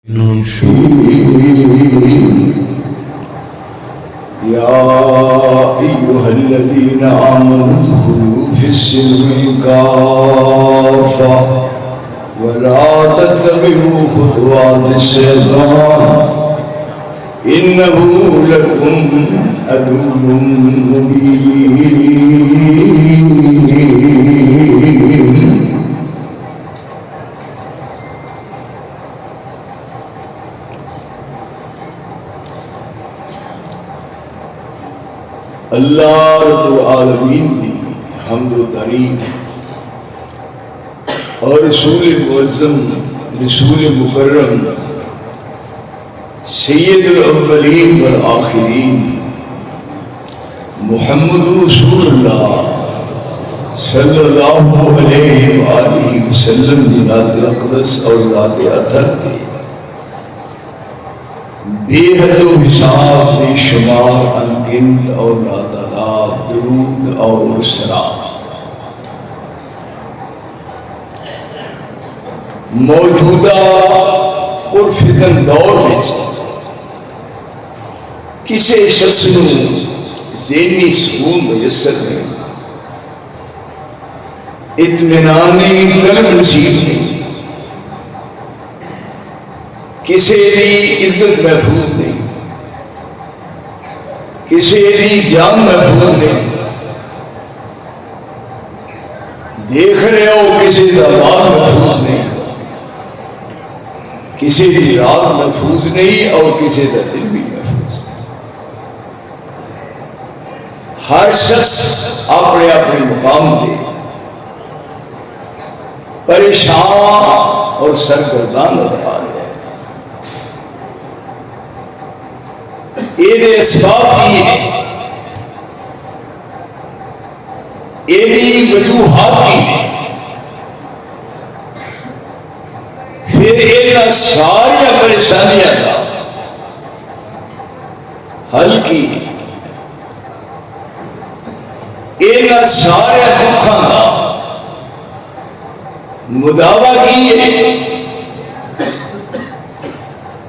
يا أيها الذين آمنوا ادخلوا في السلم كافة ولا تتبعوا خطوات الشيطان إنه لكم عدو مبين. اللہ رب العالمین کی حمد و تعریف اور رسول معظم رسول مکرم سید الاولین والآخرین محمد رسول اللہ صلی اللہ علیہ وآلہ وسلم کی ذات اقدس اور ذات اطہر کے بے حد و حساب بے شمار انگنت اور لاتعداد درود اور سلام موجودہ پرفتن دور میں کسی شخص کو ذہنی سکون میسر ہے، اطمینان قلب نصیب ہے، کسی دی عزت محفوظ نہیں، کسی دی جان محفوظ نہیں، دیکھ رہے ہو کسی دا مال محفوظ نہیں، کسی دی رات محفوظ نہیں اور کسی دا دل بھی محفوظ نہیں۔ ہر شخص اپنے اپنے مقام دے پریشان اور سرگردان نظر آ رہے ہیں۔ یہ اسباب کی ہے، یہ وجوہات کی ہے، پھر یہ ساری پریشانیاں کا حل کی، یہ سارے دکھاں کا مداوع کی ہے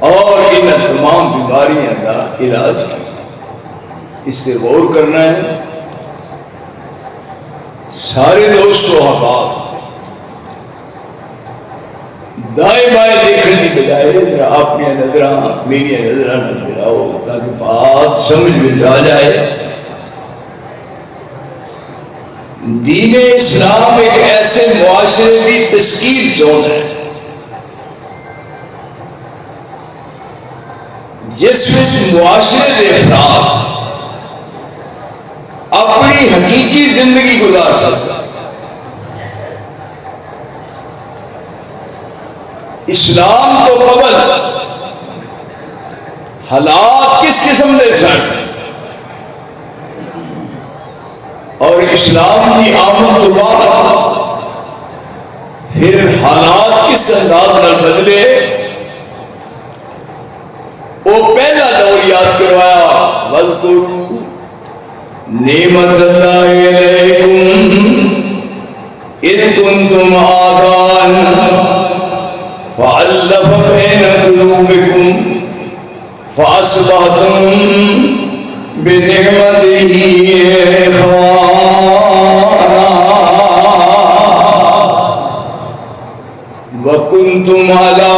اور ان تمام بیماریاں کا علاج ہے۔ اس سے غور کرنا ہے۔ سارے دوست و احباب دائیں بائیں دیکھنے کی بجائے ذرا اپنی نظراں میری نظراں نہ گراؤ تاکہ بات سمجھ میں آ جائے۔ دین اسلام ایک ایسے معاشرے کی تشکیل چون ہے جس میں معاشرے کے افراد اپنی حقیقی زندگی گزار سکتا۔ اسلام تو قبل حالات کس قسم دے سن اور اسلام کی آمد کے بعد پھر حالات کس انداز میں بدلے، وہ پہلا دور یاد کروایا۔ وَاذْكُرُوا نِعْمَتَ اللَّهِ عَلَيْكُمْ إِذْ كُنْتُمْ أَعْدَاءً فَأَلَّفَ بَيْنَ قُلُوبِكُمْ فَأَصْبَحْتُمْ بِنِعْمَتِهِ إِخْوَانًا وَكُنْتُمْ عَلَى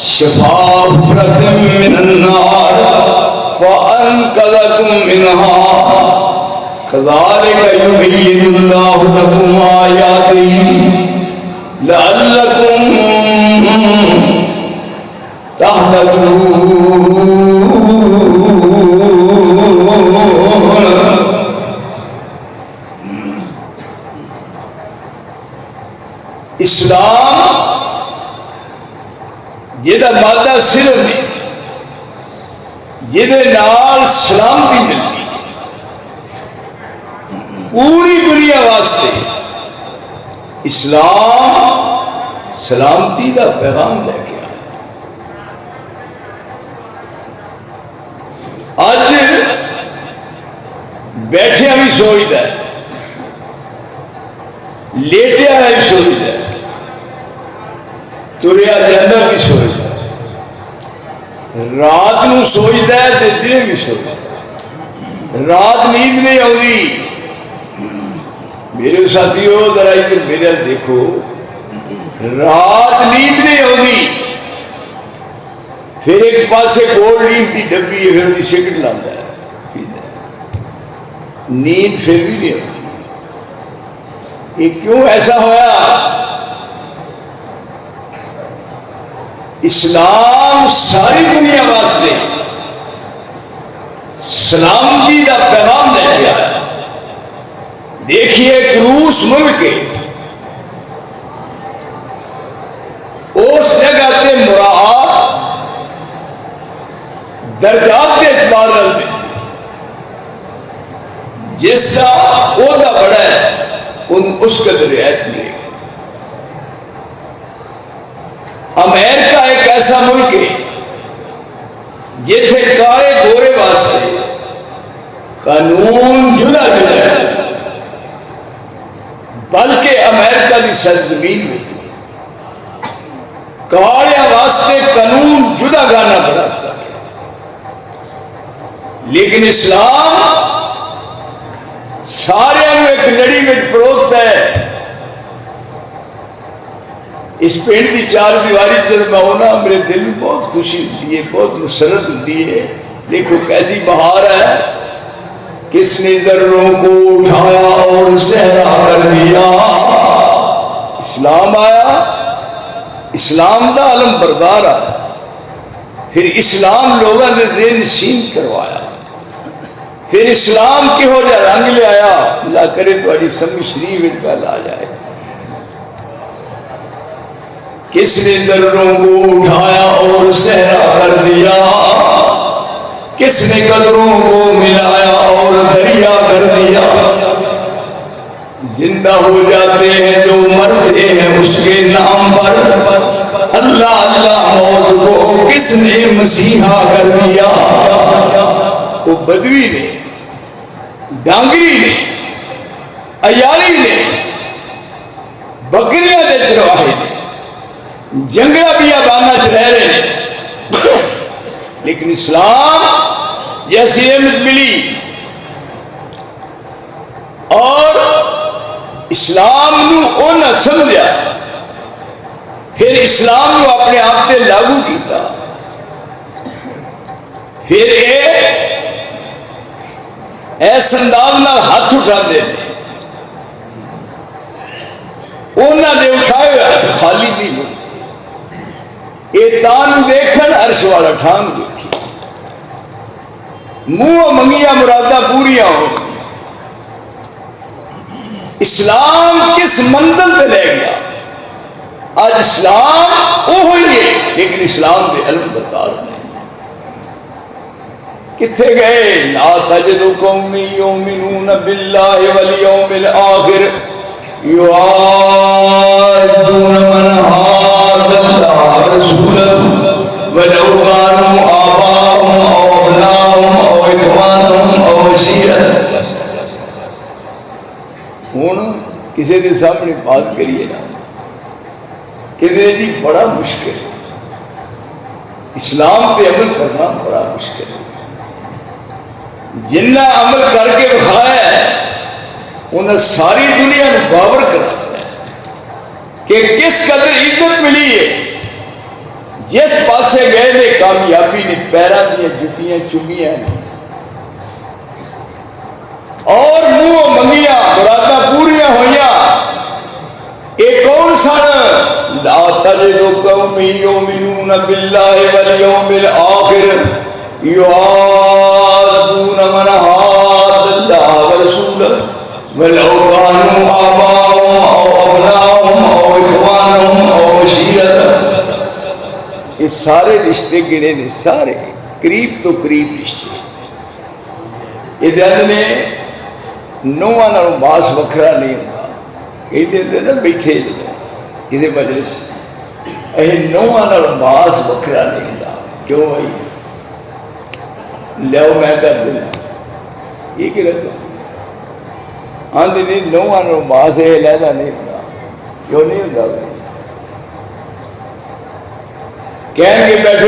شفا حفرة من النار فأنقذكم منها كذلك يبين الله لكم آياته لعلكم تهتدون۔ اسلام جہاں مادہ صرف ہے، جہاں سلامتی ملتی پوری دنیا واسطے، اسلام سلامتی کا پیغام لے کے آیا۔ اج بیٹھے بھی سوچتا ہے، لیٹیا بھی سوچتا ہے، تریا جانا بھی سوچتا ہے، رات نو سوچتا ہے تے دن بھی سوچتا، رات نیند نہیں آتی۔ میرے ساتھیو ذرا ادھر میرے دیکھو، رات نیند نہیں آتی، پھر ایک پاسے گول نیند کی ڈبی ہے، پھر وہ سگرٹ لاتا ہے، پیتا ہے، نیند پھر بھی نہیں آتی۔ یہ کیوں ایسا ہوا؟ اسلام ساری دنیا واسطے سلامتی کا پیغام لے کے آیا۔ دیکھیے ایک روس ملک ہے، اس جگہ سے مراعات درجات کے اعتبار میں جس کا عہدہ بڑا ہے اس کا رعایت ملے گی۔ امریکہ ایک ایسا ملک ہے جتھے کالے گورے واسطے قانون جدا جدا ہے، بلکہ امریکہ کی سرزمین میں کالے واسطے قانون جدا گانا بناتا ہے، لیکن اسلام سارے ایک لڑی میں پروتا ہے۔ اس پنڈ کی چار دیواری جب میں ہونا میرے دل میں بہت خوشی ہوتی ہے، بہت مسرت ہوتی ہے۔ دیکھو کیسی بہار ہے، کس نے ذروں کو اٹھایا اور صحرا کر دیا۔ اسلام آیا، اسلام دا علم بردار آیا، پھر اسلام لوگوں نے ذہن نشین کروایا، پھر اسلام کی ہو جا رنگ لے آیا۔ اللہ کرے تمہاری سمجھ شریف ان کا لا جائے۔ کس نے دروں کو اٹھایا اور صحرا کر دیا، کس نے قدروں کو ملایا اور دریا کر دیا۔ زندہ ہو جاتے ہیں جو مرتے ہیں اس کے نام پر، اللہ اللہ موت کو کس نے مسیحا کر دیا۔ وہ بدوی نے، ڈانگری نے، ایالی نے، بکریاں دے چرواہے نے، جنگلہ بیابانہ چ رہ رہے ہیں، لیکن اسلام جیسی نعمت ملی اور اسلام نو اونا سمجھا، پھر اسلام نو اپنے آپ تے لاگو کیتا، پھر ایس انداز نال ہاتھ اٹھا دے، اونا دے اٹھائے ہوئے خالی نہیں ہوئی۔ یہ تان دیکھن عرش والا ٹھان دیکھی، منہ منگیاں مرادہ پوریاں ہو۔ اسلام کس منزل پہ لے گیا؟ آج اسلام وہی ہے، لیکن اسلام دے علم بردار نہیں۔ کتھے گئے؟ لا تجد قوم یؤمنون باللہ والیوم الآخر یوادون من حاد اللہ رسولہ ولو كانوا آباءهم او ابناءهم او اخوانهم او عشیرتهم۔ ہوں کسی کے سامنے بات کریے نا کہ جی بڑا مشکل ہے، اسلام پہ عمل کرنا بڑا مشکل ہے۔ جنہ عمل کر کے بخایا ہے انہیں ساری دنیا نے باور کراتا ہے کہ کس قدر عزت ملی ہے۔ جس پاسے گئے نے کامیابی نے پیرا دیا جتیاں چومیاں نے، اور منہ منگیاں مرادہ پوریاں ہوئیاں۔ ایک کون سن؟ لا تجد قوم یؤمنون باللہ والیوم الآخر یوادون من حاد اللہ ورسولہ ولو كانوا آباءهم او ابناءهم او اخوانهم او عشیرتهم۔ یہ سارے رشتے گنے نے، سارے قریب تو قریب رشتے۔ یہ دن نے نواں نال ماس وکھرا نہیں ہوتا، یہ نا بیٹھے یہ مجلس یہ نواں نال ماس وکھرا نہیں ہوتا۔ کیوں بھائی لیاؤ میں کر دینا، یہ کہڑا تو آندھی نہیں نواں نال ماس یہ علیحدہ نہیں ہوتا۔ کیوں نہیں ہوتا بھائی؟ کہیں گے بیٹھے